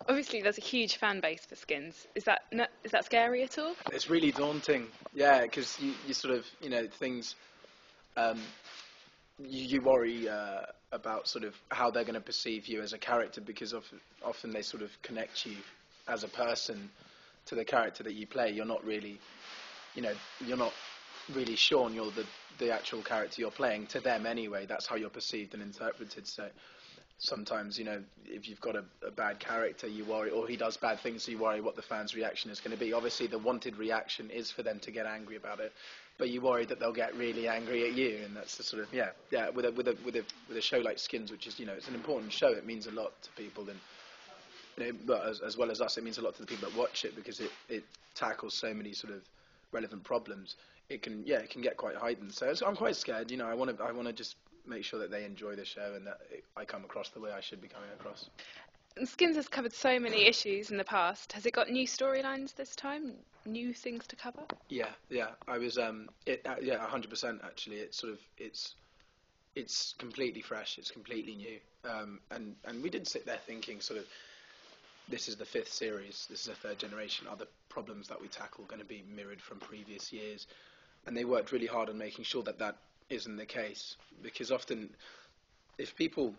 Obviously, there's a huge fan base for Skins. Is that scary at all? It's really daunting, yeah, because you sort of, things, um, you worry about sort of how they're going to perceive you as a character, because often they sort of connect you as a person to the character that you play. You're not really, you're not really sure you're the actual character you're playing to them anyway. That's how you're perceived and interpreted. So sometimes, if you've got a bad character, you worry, or he does bad things, so you worry what the fans' reaction is going to be. Obviously, the wanted reaction is for them to get angry about it, but you worry that they'll get really angry at you, and that's the sort of yeah. With a show like Skins, which is it's an important show. It means a lot to people, and but as well as us, it means a lot to the people that watch it, because it tackles so many sort of relevant problems. It can get quite heightened. So I'm quite scared. I want to just make sure that they enjoy the show, and that I come across the way I should be coming across. And Skins has covered so many issues in the past. Has it got new storylines this time? New things to cover? Yeah. I was 100% actually. It's completely fresh. It's completely new. And we did sit there thinking, sort of, this is the fifth series. This is a third generation. Are the problems that we tackle going to be mirrored from previous years? And they worked really hard on making sure that isn't the case, because often if people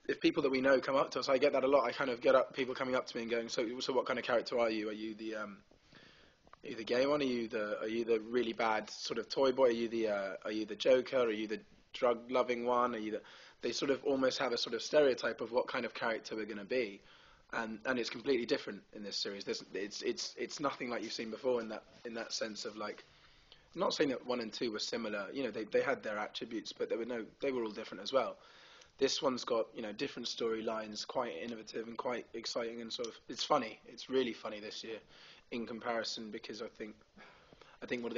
that we know come up to us, I get that a lot. I kind of get people coming up to me and going, so what kind of character are you? Are you the gay one? Are you the really bad sort of toy boy? Are you the Joker? Are you the drug loving one? They sort of almost have a sort of stereotype of what kind of character we're going to be, and it's completely different in this series. It's nothing like you've seen before in that sense of, like, I'm not saying that 1 and 2 were similar. They had their attributes, but they were all different as well. This one's got different storylines, quite innovative and quite exciting, and sort of it's funny. It's really funny this year, in comparison, because I think what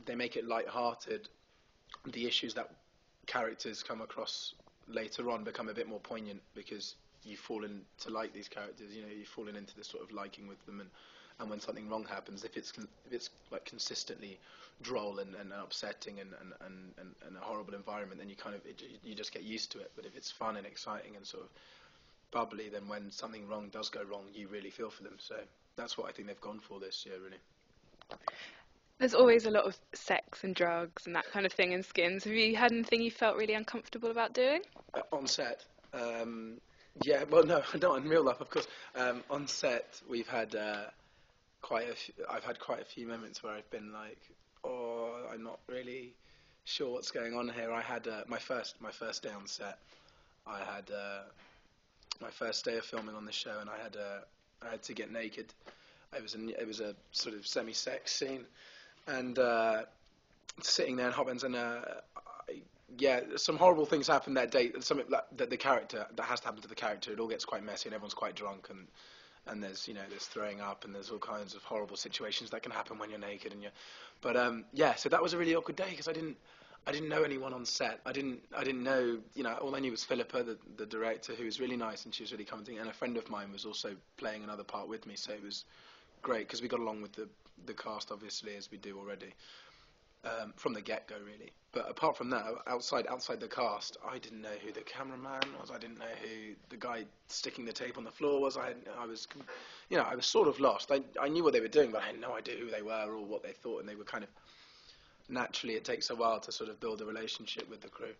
they make it light-hearted. The issues that characters come across later on become a bit more poignant, because you've fallen to like these characters. You've fallen into this sort of liking with them, and when something wrong happens, if it's like consistently droll and upsetting and a horrible environment, then you just get used to it. But if it's fun and exciting and sort of bubbly, then when something wrong does go wrong, you really feel for them. So that's what I think they've gone for this year, really. There's always a lot of sex and drugs and that kind of thing in Skins. Have you had anything you felt really uncomfortable about doing? On set? Yeah, well, no, not in real life, of course. On set, we've had I've had quite a few moments where I've been like, oh, I'm not really sure what's going on here. I had my first day on set. I had my first day of filming on the show, and I had to get naked. It was a sort of semi-sex scene, and sitting there in Hotbands, and some horrible things happened that day. Something that the character, that has to happen to the character. It all gets quite messy, and everyone's quite drunk, and there's there's throwing up, and there's all kinds of horrible situations that can happen when you're naked, so that was a really awkward day, because I didn't know anyone on set. I didn't know, all I knew was Philippa, the director, who was really nice, and she was really commenting, and a friend of mine was also playing another part with me, so it was great, because we got along with the cast, obviously, as we do already, from the get-go, really. But apart from that, outside the cast, I didn't know who the cameraman was. I didn't know who the guy sticking the tape on the floor was. I was sort of lost. I knew what they were doing, but I had no idea who they were or what they thought, and they were kind of, naturally, it takes a while to sort of build a relationship with the crew.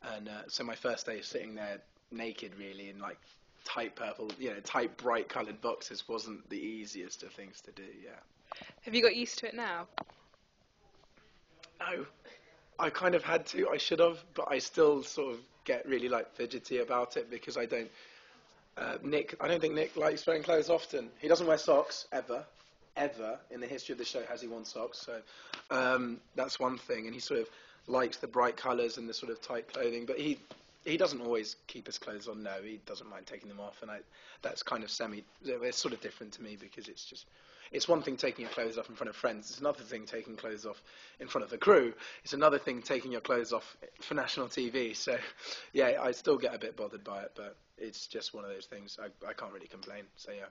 And so my first day sitting there naked, really, in like tight purple, tight bright coloured boxes, wasn't the easiest of things to do. Yeah. Have you got used to it now? No, I kind of had to. I should have, but I still sort of get really like fidgety about it, because I don't. I don't think Nick likes wearing clothes often. He doesn't wear socks ever in the history of the show has he worn socks. So that's one thing, and he sort of likes the bright colours and the sort of tight clothing, but he doesn't always keep his clothes on. No, he doesn't mind taking them off, and that's kind of it's sort of different to me, because it's one thing taking your clothes off in front of friends. It's another thing taking clothes off in front of the crew. It's another thing taking your clothes off for national TV. So, yeah, I still get a bit bothered by it, but it's just one of those things. I can't really complain. So, yeah.